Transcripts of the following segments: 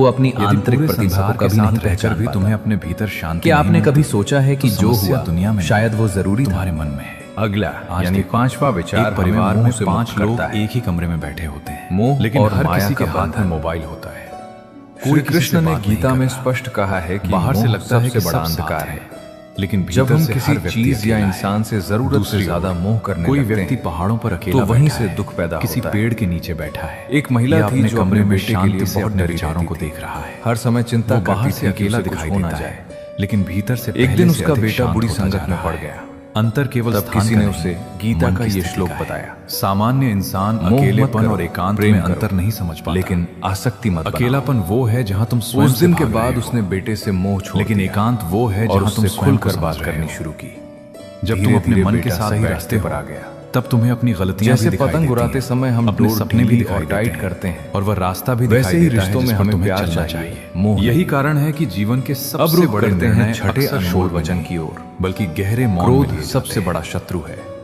वो अपनी यदि आंतरिक पूरे प्रतिभा संसार को के कभी साथ नहीं रहकर पहचान भी पाता। तुम्हें अपने भीतर शांति क्या नहीं आपने कभी मिलती, सोचा है कि तो जो समस्या हुआ दुनिया में शायद वो जरूरी था? तुम्हारे मन में है। अगला आज यानी देखो, 5वां विचार एक परिवार में 5 लोग करता है। एक ही कमरे में बैठे होते हैं, मोह लेकिन और हर माया किसी के का हाथ बंधन। में मोबाइल होता है। श्री कोई किसी कृष्ण से ने बात नहीं गीता में कर रहा। स्पष्ट कहा है कि बाहर से मोह लगता है कि सबसे बड़ा सब साथ अंधकार है, है। लेकिन जब भीतर हम से किसी हर व्यक्ति चीज या अकेला है। इंसान से जरूरत से दूसरी ज्यादा ओर, मोह करने कोई लगते व्यक्ति हैं, पहाड़ों पर अकेला तो वहीं बैठा से है, दुख पैदा किसी होता है। पेड़ के नीचे बैठा है, एक महिला या थी अपने जो कमरे अपने में बेटे के शांति लिए से बहुत अपने डरी विचारों रहती को थी। देख रहा है। हर समय चिंता वो बाहर करती से थी कि अकेला उसे कुछ दिखाई हो ना देता जाए। है, लेकिन भीतर से एक पहले दिन से उसका अधिक बेटा शांत बुरी होता संगत जा में रहा पड़ है। गया। अंतर केवल तब स्थान किसी का ने नहीं, उसे गीता मन का की ये स्थिति श्लोक का है। बताया। सामान्य इंसान मोह मत अकेलेपन करो, और एकांत प्रेम में करो, अंतर नहीं समझ पाता, लेकिन आसक्ति मत बनाओ। अकेलापन वो है जहां तुम स्वयं उस दिन से के भाग बाद रहे हो, उसने बेटे से मोह छोड़ लेकिन दिया एकांत वो है और जहां तुम उससे स्वयं को खुलकर समझ बात रहे करनी हो। शुरू की। जब तुम धीरे अपने धीरे मन के बेटा साथ सही बैठते रास्ते हो, पर आ गया। तब तुम्हें अपनी गलतियां जैसे भी दिखाई पतंग देती उड़ाते हैं, समय हम अपने डोर सपने भी ढीली दिखाई और टाइट देते हैं, करते हैं, और वह रास्ता भी वैसे दिखाई ही देता है रिश्तों जिस में पर हमें तुम्हें प्यार चलना चाहिए, चाहिए। मोह यही नहीं। कारण है कि जीवन के अब सबसे रुक बड़े करते हैं निर्णय छठे अक्सर अनमोल शोर वचन में की ओर। बल्कि गहरे मौन में क्रोध लिए जाते सबसे हैं। बड़ा शत्रु है।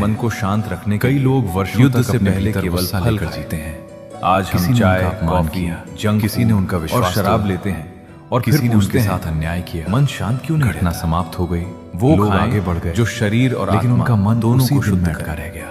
मन को शांत रखने के कई लिए लोग वर्षों युद्ध तक से अपने पहले भीतर केवल गुस्सा फल लेकर खाए। जीते हैं। आज किसी हम ने चाय, उनका अपमान कॉफी, किया, जंक किसी ने फूड उनका और विश्वास शराब तोड़ा, लेते हैं और किसी फिर ने पूछते उनके हैं, साथ अन्याय किया। मन शांत क्यों नहीं घटना रहता? समाप्त हो गई, वो लोग खाएं आगे बढ़ गए, जो शरीर और लेकिन आत्मा उनका मन दोनों उसी को दिन शुद्ध में करे। अटका रह गया।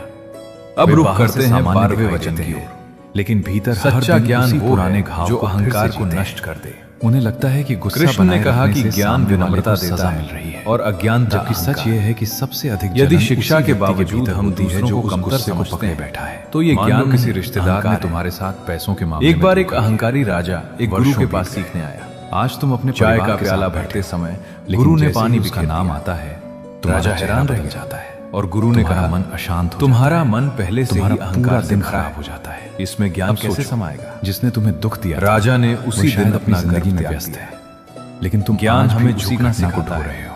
अब वे रुक बाहर करते से हैं सामान्य 12वें दिखाई वचन देते की हैं, ओर। लेकिन भीतर हर सच्चा दिन ज्ञान उसी वो पुराने है घाव जो को फिर अहंकार से को जीते हैं। नष्ट कर दे। उन्हें लगता है कि गुस्सा कृष्ण ने बनाए कहा रखने कि से ज्ञान सामने वाले विनम्रता को देता सजा है मिल रही है, और अज्ञानता जबकि सच अहंकार। यह है कि सबसे अधिक यदि जलन शिक्षा उसी के व्यक्ति बावजूद भीतर हम होती है दूसरों जो को उस कमतर गुस्से को समझते पकड़े हैं, बैठा है। तो ये मान ज्ञान लो किसी नहीं, रिश्तेदार अहंकार ने है। तुम्हारे साथ पैसों के मामले एक में बार एक धोखा किया। अहंकारी राजा एक गुरु वर्षों के बीत पास गए। सीखने आया। आज तुम अपने चाय परिवार का के प्याला साथ भरते बैठे, समय लेकिन गुरु ने जैसे ही पानी उसका बिखेर नाम दिया। आता है, राजा तुम्हारा हैरान चेहरा रह बदल गया। जाता है और गुरु ने तुम्हारा कहा, मन अशांत हो तुम्हारा जाता है, मन पहले से ही तुम्हारा अहंकार पूरा से दिन भरा खराब है। हो जाता है। इसमें ज्ञान अब कैसे सोचो, समाएगा? जिसने तुम्हें दुख दिया था, राजा ने वो उसी शायद दिन अपनी अपना जिंदगी गर्व में त्याग व्यस्त दिया। है, लेकिन तुम ज्ञान आज भी हमें उसी झुकना घटना को सिखाता ढो है। रहे हो।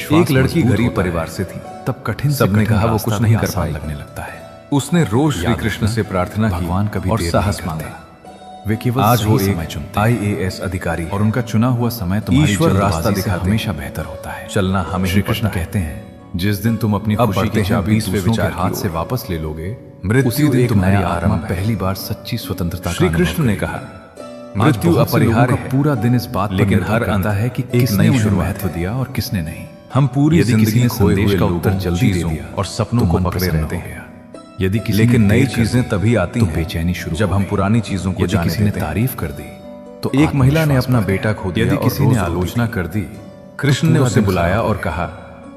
विश्वास एक लड़की मजबूत गरीब होता है, परिवार से थी। तब कठिन से सबने कठिन कहा वो रास्ता कुछ भी नहीं कर आसान पाई। लगने लगता है। उसने रोज श्री याद कृष्ण रखना, से प्रार्थना की भगवान कभी और देर साहस नहीं मांगा। करते। वे केवल आज वो सही एक समय चुनते हैं IAS अधिकारी और उनका चुना हुआ समय तुम्हारी ईश्वर जल्दबाजी रास्ता से दिखाते हैं। हमेशा बेहतर होता है। चलना हमें ही श्री कृष्ण पड़ता है। कहते हैं, जिस दिन तुम अपनी अब खुशी बढ़ते की हैं चाबी 20वें दूसरों के विचार की हाथ ओर। से वापस ले लोगे, मृत्यु उसी दिन एक तुम्हारी नया आत्मा आरंभ है। पहली बार सच्ची स्वतंत्रता का श्री अनुभव कृष्ण ने करेगी। कहा, आज मृत्यु बहुत से लोगों अपरिहार्य का है, पूरा दिन इस बात पर लेकिन निर्भर हर करता अंत है कि एक किसने नई उन्हें शुरुआत महत्व है। दिया और किसने नहीं। हम पूरी यदि जिंदगी किसी ने खोए संदेश हुए का लोगों, उत्तर जल्दी दे चीजों दिया और सपनों तो को मन पकड़े प्रसन्न रहते हो हैं। गया। यदि किसी लेकिन ने नई देर कर चीजें दी, तभी आती तो हैं बेचैनी शुरू जब हो हम गई। पुरानी चीजों को यदि जाने किसी ने देते हैं। तारीफ कर दी तो एक महिला ने आत्मविश्वास अपना बढ़ गया। बेटा खो दिया यदि और किसी ने रोज रोती आलोचना थी। कर दी, कृष्ण तो ने पूरा उसे दिन बुलाया खराब हो और गया। कहा,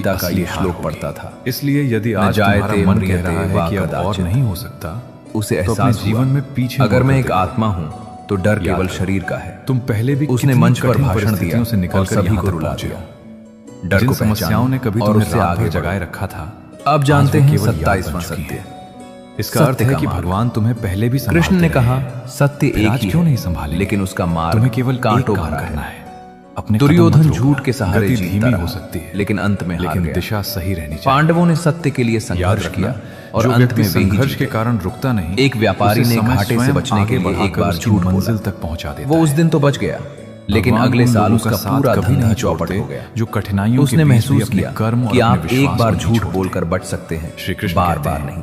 गीता का असली ये हार श्लोक होगी। पढ़ता था। इसलिए यदि न आज जायते तुम्हारा मन कह म्रियते रहा है वा कि अब और कदाचित्। नहीं हो सकता, उसे तो अपने एहसास जीवन हुआ, में पीछे अगर मैं मुड़कर एक देखो। आत्मा हूं तो डर याद केवल रखो, शरीर का है। तुम पहले भी उसने कितनी मंच पर कठिन भाषण परिस्थितियों दिया से निकल और कर सभी यहाँ को तक रुला पहुंचे दिया। हो। डर जिन को समस्याओं ने कभी और तुम्हें उससे रात आगे भर बढ़ो। जगाए रखा था, अब आज जानते वो हैं केवल याद 27वां बन चुकी सत्य। है। इसका अर्थ सत्य है का कि मार्ग। भगवान तुम्हें पहले भी कृष्ण संभालते ने रहे कहा हैं। सत्य फिर एक आज ही क्यों है, नहीं संभालेंगे? लेकिन उसका मार्ग तुम्हें केवल एक कांटों काम भरा करना है। है, अपने दुर्योधन कदम मत झूठ रोकना। के सहारे गति जीतता धीमी रहा, हो सकती है, लेकिन अंत में हार लेकिन गया। दिशा सही रहनी चाहिए। पांडवों ने सत्य के लिए याद संघर्ष रखना, किया और जो अंत व्यक्ति में वे ही संघर्ष के जीते। कारण रुकता नहीं, एक व्यापारी उसे ने समय घाटे से स्वयं बचने के आगे लिए एक बढ़ाकर बार उसकी झूठ मंजिल बोला। तक पहुंचा देता वो है। उस दिन तो बच गया, लेकिन भगवान अगले उन साल लोगों उसका का साथ पूरा कभी नहीं धंधा चौपट छोड़ते, हो गया। जो कठिनाइयों उसने के बीच भी महसूस अपने किया कर्म और कि अपने आप एक विश्वास बार को नहीं झूठ छोड़ते। बोलकर बच सकते हैं, श्री कृष्ण बार कहते बार हैं, नहीं।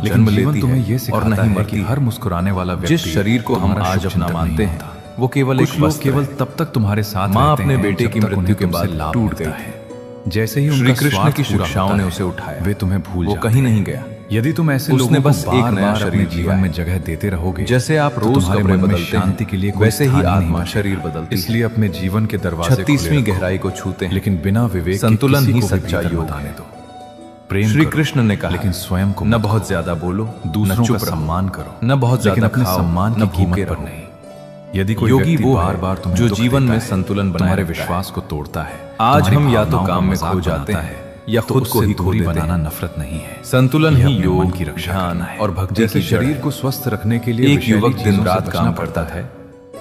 जन्म लेकिन जीवन लेती तुम्हें है ये और सिखाता नहीं है मरती कि है। हर मुस्कुराने वाला व्यक्ति जिस शरीर को हम तुम्हारा आज शुभचिंतक अपना नहीं मानते होता। हैं वो केवल एक कुछ लोग वस्त्र केवल है। तब तक तुम्हारे साथ माँ रहते अपने हैं बेटे जब की तक मृत्यु उन्हें के तुमसे बाद लाभ टूट मिलता गई है। जैसे ही श्री उनका कृष्ण स्वार्थ की पूरा शिक्षाओं होता ने है, उसे उठाया। वे तुम्हें भूल वो जाते कहीं हैं। नहीं गया। यदि तुम ऐसे उसने लोगों बस को एक बार नया बार शरीर अपने लिया जीवन है। में जगह देते रहोगे, जैसे आप तो रोज तुम्हारे कपड़े मन में बदलते शांति के लिए हैं कोई वैसे ही स्थान नहीं आत्मा बचेगा। शरीर बदलती है। इसलिए अपने जीवन के दरवाजे 36वीं खुले रखो, गहराई को छूते हैं लेकिन बिना विवेक के संतुलन किसी ही को भी सच्चा भीतर योग मत आने है। दो। प्रेम श्री करो, कृष्ण ने कहा लेकिन स्वयं को न मत बहुत खो। ज्यादा बोलो, दूसरों न चुप का रहो, सम्मान करो, न बहुत लेकिन ज्यादा अपने खाओ, सम्मान न की कीमत भूखे पर रहो। नहीं। यदि कोई योगी व्यक्ति वो बार है बार तुम्हें जो दुख जीवन देता में है, संतुलन बनाए तुम्हारे रखता है। विश्वास को तोड़ता है, आज तुम्हारी हम या तो भावनाओं काम का में मजाक खो जाते बनाता हैं है, या तो खुद को उससे ही खो दूरी देते बनाना हैं। नफरत नहीं है। संतुलन यह ही अपने योग, मन की रक्षा ध्यान करना है। और भक्ति जैसे की जड़ शरीर है। को स्वस्थ रखने के लिए एक विषैली युवक चीजों दिन से रात बचना काम पड़ता करता है,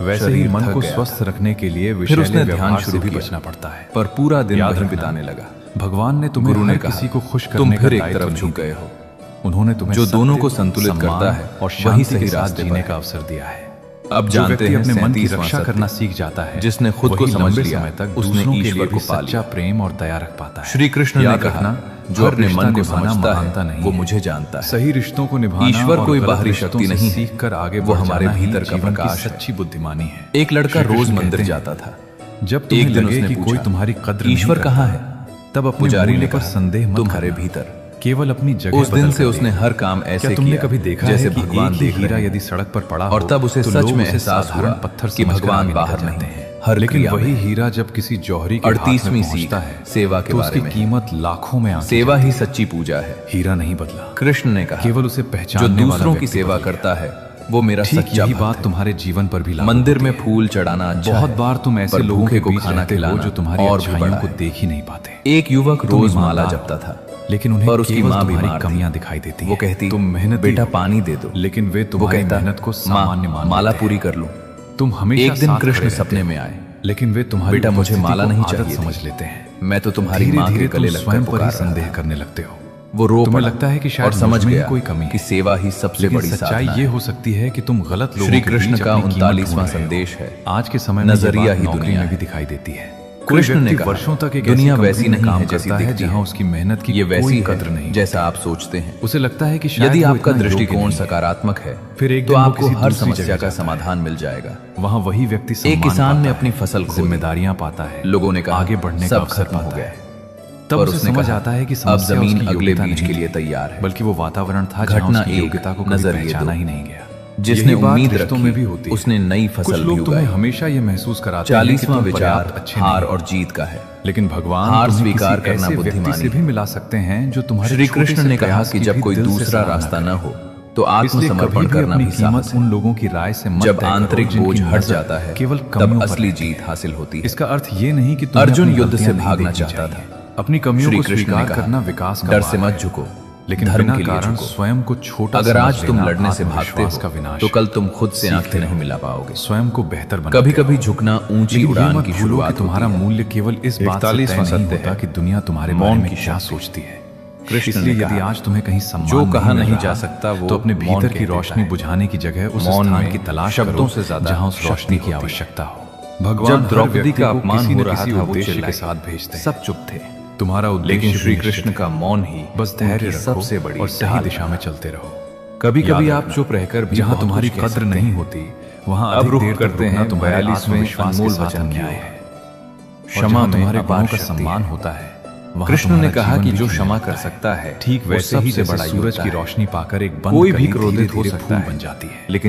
है। वैसे ही शरीर मन थक को गया स्वस्थ रखने के लिए फिर विषैले उसने ध्यान व्यवहार शुरू से भी किया, बचना पड़ता है। पर पूरा दिन याद वहीं रखना, बिताने लगा। भगवान ने तुम्हें गुरु ने हर कहा, किसी को खुश तुम करने का फिर एक दायित्व तरफ नहीं झुक गए दिया। हो। उन्होंने तुम्हें जो दोनों सत्य, को संतुलित सम्मान करता है और वही शांति सही के साथ रास्ते जीने पर का है। अवसर दिया है। अब जो जानते व्यक्ति हैं अपने मन की 37वां रक्षा सत्य। करना सीख जाता है, जिसने खुद को वही समझ लंबे लिया, समय तक उसने दूसरों के लिए ईश्वर भी को पा सच्चा लिया। प्रेम और दया रख पाता है। श्री कृष्ण ने याद कहा, रखना, जो हर अपने रिश्ता मन को निभाना समझता महानता है नहीं वो है। मुझे जानता है। सही रिश्तों को निभाना ईश्वर और कोई गलत बाहरी रिश्तों शक्ति से नहीं है, सीख कर आगे वो बढ़ हमारे जाना ही भीतर का जीवन की प्रकाश है। सच्ची बुद्धिमानी है। एक लड़का श्री रोज कृष्ण मंदिर कहते हैं, जाता था। जब तुम्हें एक दिन लगे उसने कि कोई पूछा, तुम्हारी कद्र नहीं ईश्वर करता, कहाँ है? तब अपने पुजारी मूल्य ने पर कहा, संदेह मत तुम्हारे करना। भीतर। केवल अपनी जगह उस दिन बदल से कर उसने देखना। हर काम ऐसे क्या तुमने किया कभी देखा जैसे है कि भगवान एक ही देख हीरा रहे हैं? यदि सड़क पर पड़ा और हो, तब उसे तो सच लोग में उसे एहसास साधारण हुआ पत्थर कि समझकर भगवान आगे बाहर निकल नहीं जाते है, हैं। हर लेकिन क्रिया वही में। हीरा जब किसी जौहरी के हाथ में 38वीं पहुंचता सीख है, सेवा के तो बारे उसकी में। कीमत लाखों में आंकी सेवा जाती ही है। सच्ची पूजा है। हीरा नहीं बदला, कृष्ण ने कहा, केवल उसे जो पहचानने वाला दूसरों की व्यक्ति सेवा बदल गया। करता है वो मेरा ठीक सच्चा यही भक्त बात है। तुम्हारे जीवन पर भी लागू मंदिर होती में है। फूल चढ़ाना अच्छा बहुत है, बार तुम ऐसे पर लोगों भूखे के को बीच खाना रहते हो खिलाना जो तुम्हारी और भी अच्छाइयों बड़ा को है। देख ही नहीं पाते। एक युवक तुम रोज माला ईमानदार जपता था, लेकिन उन्हें पर उसकी केवल माँ तुम्हारी बीमार थी। कमियां दिखाई देती वो हैं। कहती, तुम मेहनत बेटा पानी दे दो, लेकिन वे वो तुम्हारी कहता, मेहनत को माँ सामान्य मान माला लेते पूरी हैं। कर लूं। तुम हमेशा एक दिन साथ कृष्ण खड़े रहते सपने हो, में आए, लेकिन वे तुम्हारी बेटा मुझे उपस्थिति माला को नहीं आदत चाहिए थी। समझ लेते हैं। मैं तो तुम्हारी धीरे माँ के धीरे गले तुम लगकर स्वयं पर ही पुकार रहा संदेह था। करने लगते हो। वो रो तुम्हें पड़ा लगता है कि शायद और समझ मुझ में ही गया कोई कमी है। कि सेवा ही सबसे लेकिन बड़ी सच्चाई साधना ये है। हो सकती है कि तुम गलत लोगों श्री के कृष्ण बीच का अपनी कीमत 39वां ढूंढ रहे हो। संदेश है, आज के समय में नजरिया ये ही बात नौकरी दुनिया में भी है। दिखाई देती है। कोई कृष्ण ने व्यक्ति कहा, वर्षों तक एक दुनिया ऐसी वैसी कंपनी में नहीं काम है जैसी करता है दिखती जहां है। उसकी मेहनत की ये वैसी कोई है कद्र नहीं। जैसा आप सोचते हैं। उसे लगता है कि शायद यदि वो आपका इतना योग्य दृष्टिकोण नहीं है। सकारात्मक है फिर एक तो दिन वो आपको किसी हर दूसरी समस्या जगह का जाता समाधान मिल जाएगा। वहाँ वही व्यक्ति एक सम्मान किसान ने पाता अपनी है, फसल खो दी। जिम्मेदारियां पाता है, लोगों ने कहा, आगे बढ़ने सब का अवसर खत्म हो पाता गया। है। तब पर उसे उसने समझ कहा, आता है कि अब समस्या जमीन उसकी अगले योग्यता बीज नहीं के लिए थी, तैयार है। बल्कि वो वातावरण था जहां घटना उसकी एक, योग्यता को कभी नजरिए पहचाना दो। ही नहीं गया। जिसने यही बात उम्मीद रिश्तों में भी रखी होती है। उसने नई कुछ फसल भी लोग तुम्हें उगाई। हमेशा ये महसूस कराते हैं कि 40वां तुम विचार पर्याप्त अच्छे हार नहीं और हो। जीत का है। लेकिन भगवान हार तुम्हें स्वीकार किसी करना ऐसे व्यक्ति बुद्धिमानी से भी मिला सकते हैं जो तुम्हारे श्री छोटे कृष्ण से ने कहा प्रयास कि की जब भी कोई दिल से दूसरा सराहना रास्ता करे। न हो तो इसलिए आत्मसमर्पण कभी भी करना अपनी भी कीमत साहस है। उन लोगों की राय से मत जब तय करो आंतरिक जिनकी बोझ हट नजर जाता है केवल तब कमियों पर असली रहती है। जीत हासिल होती है। इसका अर्थ ये नहीं कि तुम्हें अर्जुन अपनी युद्ध से गलतियां नहीं भागना देखनी चाहता चाहिए। था। अपनी कमियों श्री को कृष्ण ने स्वीकार कहा, करना विकास का डर मार्ग से मत है। झुको, लेकिन धर्म बिना के लिए कारण झुको। स्वयं को छोटा अगर समझ आज तुम लेना लड़ने से भागते आत्मविश्वास का हो विनाश तो है। कल तुम खुद से सीखते आंखें नहीं रहो। मिला पाओगे। स्वयं को बेहतर बनाते कभी कभी रहो। झुकना ऊंची लेकिन ये उड़ान मत की भूलो शुरुआत कि तुम्हारा होती है। मूल्य केवल इस बात से तय 41वां नहीं सत्य होता है, कि दुनिया तुम्हारे मौन बारे में की क्या शक्ति। सोचती है। कृष्ण इसलिए ने यदि कहा, आज तुम्हें कहीं सम्मान जो कहा मिल नहीं रहा, जा सकता वो तो अपने मौन भीतर कह की देता रोशनी है। बुझाने की जगह उस मौन स्थान में की तलाश शब्दों करो से ज्यादा जहां उस शक्ति रोशनी की होती है। आवश्यकता हो। भगवान जब हर द्रौपदी व्यक्ति का को अपमान किसी हो न रहा किसी था वो उद्देश्य के चिल्लाई। साथ भेजते हैं। सब चुप थे, तुम्हारा उद्देश्य लेकिन श्री भी कृष्ण निश्चित का मौन ही बस धैर्य उनकी रखो सबसे बड़ी और सही ढाल दिशा बना। में चलते रहो। कभी कभी याद आप रखना, चुप रहकर भी जहां बहुत तुम्हारी कुछ कह कद्र सकते नहीं हैं। होती वहां अब अधिक रुख देर तक करते रुकना हैं तुम्हारे 42वें आत्मविश्वास के अनमोल साथ वचन की अन्याय ओर। है। क्षमा क्षमा में तुम्हारे अपार गुणों का शक्ति सम्मान है। होता है। वहां कृष्ण ने तुम्हारा कहा जीवन कि भी जो खिलने क्षमा लगता कर है। सकता है ठीक वो वैसे ही सबसे जैसे बड़ा सूरज योद्धा की है। रोशनी पाकर एक बंद कोई भी कली क्रोधित हो धीरे-धीरे सकता फूल है, बन जाती है। लेकिन